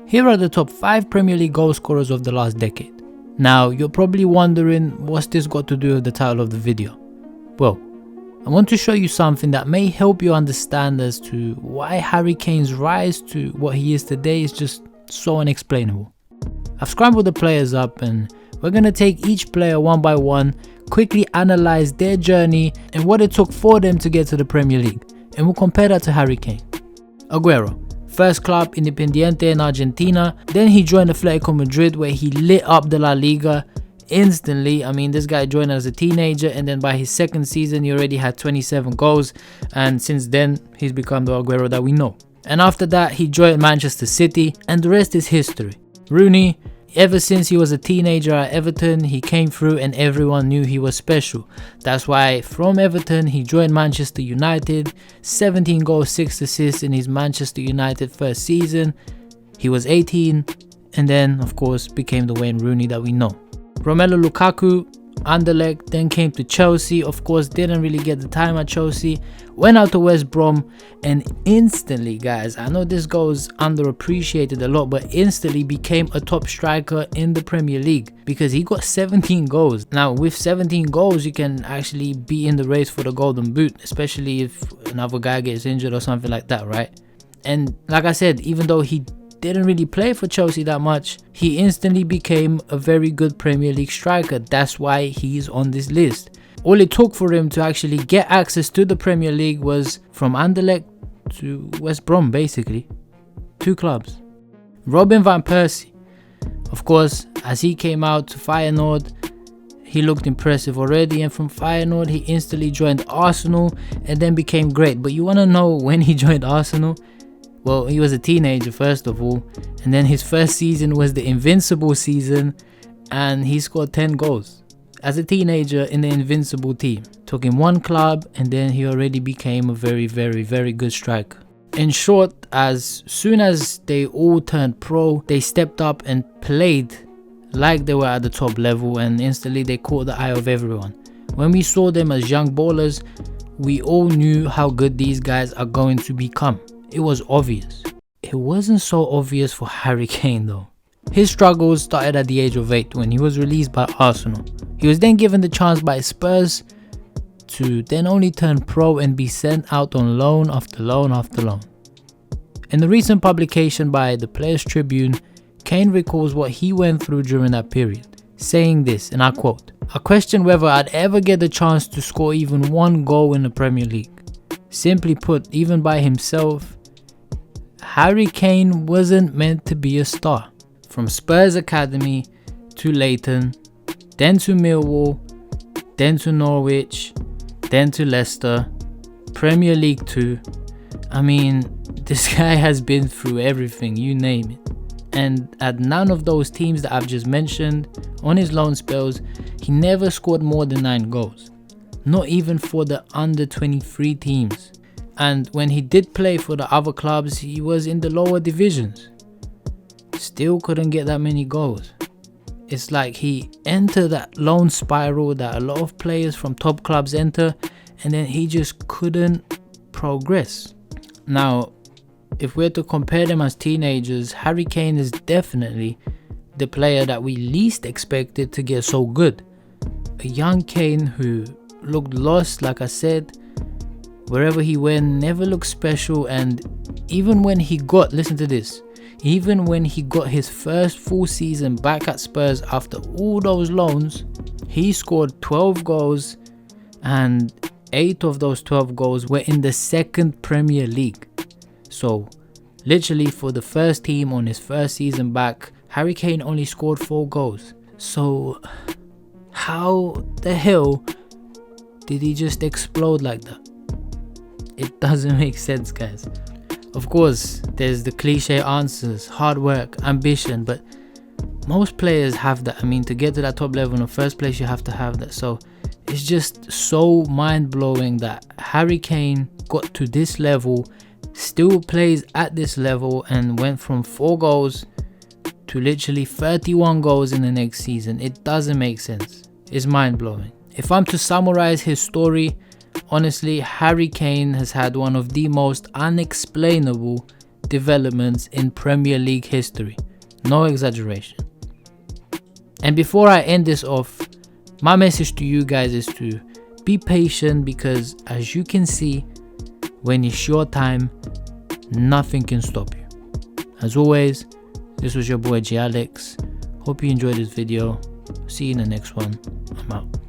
Here are the top 5 Premier League goal scorers of the last decade. Now, you're probably wondering, what's this got to do with the title of the video? Well, I want to show you something that may help you understand as to why Harry Kane's rise to what he is today is just so unexplainable. I've scrambled the players up and we're going to take each player one by one, quickly analyze their journey and what it took for them to get to the Premier League, and we'll compare that to Harry Kane. Aguero, first club Independiente in Argentina, then he joined Atletico Madrid where he lit up the La Liga instantly. I mean, this guy joined as a teenager and then by his second season he already had 27 goals, and since then he's become the Aguero that we know. And after that he joined Manchester City and the rest is history. Rooney, ever since he was a teenager at Everton, he came through and everyone knew he was special. That's why from Everton he joined Manchester United, 17 goals, 6 assists in his Manchester United first season. He was 18 and then of course became the Wayne Rooney that we know. Romelu Lukaku, Anderlecht, then came to Chelsea, of course didn't really get the time at Chelsea, went out to West Brom and instantly, guys, I know this goes underappreciated a lot, but instantly became a top striker in the Premier League because he got 17 goals. Now with 17 goals you can actually be in the race for the Golden Boot, especially if another guy gets injured or something like that, right? And like I said, even though he didn't really play for Chelsea that much, he instantly became a very good Premier League striker. That's why he's on this list. All it took for him to actually get access to the Premier League was from Anderlecht to West Brom, basically. 2 clubs. Robin van Persie. Of course, as he came out to Feyenoord, he looked impressive already, and from Feyenoord he instantly joined Arsenal and then became great. But you want to know when he joined Arsenal? Well, he was a teenager first of all, and then his first season was the Invincible season and he scored 10 goals. As a teenager in the Invincible team, took him one club and then he already became a very good striker. In short, as soon as they all turned pro, they stepped up and played like they were at the top level and instantly they caught the eye of everyone. When we saw them as young ballers, we all knew how good these guys are going to become. It was obvious. It wasn't so obvious for Harry Kane though. His struggles started at the age of 8 when he was released by Arsenal. He was then given the chance by Spurs to then only turn pro and be sent out on loan after loan after loan. In the recent publication by the Players Tribune, Kane recalls what he went through during that period, saying this, and I quote, "I questioned whether I'd ever get the chance to score even one goal in the Premier League. Simply put, even by himself, Harry Kane wasn't meant to be a star." From Spurs Academy to Leighton, then to Millwall, then to Norwich, then to Leicester, Premier League 2. I mean, this guy has been through everything, you name it. And at none of those teams that I've just mentioned, on his loan spells, he never scored more than 9 goals. Not even for the under 23 teams. And when he did play for the other clubs, he was in the lower divisions. Still couldn't get that many goals. It's like he entered that loan spiral that a lot of players from top clubs enter, and then he just couldn't progress. Now, if we're to compare them as teenagers, Harry Kane is definitely the player that we least expected to get so good. A young Kane who looked lost, like I said, wherever he went, never looked special, and even when he got, listen to this, even when he got his first full season back at Spurs after all those loans, he scored 12 goals and 8 of those 12 goals were in the second Premier League. So literally for the first team on his first season back, Harry Kane only scored 4 goals. So how the hell did he just explode like that? It doesn't make sense, guys. Of course, there's the cliche answers, hard work, ambition, but most players have that. I mean, to get to that top level in the first place, you have to have that. So it's just so mind-blowing that Harry Kane got to this level, still plays at this level, and went from 4 goals to literally 31 goals in the next season. It doesn't make sense. It's mind-blowing. If I'm to summarize his story, honestly, Harry Kane has had one of the most unexplainable developments in Premier League history. No exaggeration. And before I end this off, my message to you guys is to be patient, because as you can see, when it's your time, nothing can stop you. As always, this was your boy G Alex. Hope you enjoyed this video. See you in the next one. I'm out.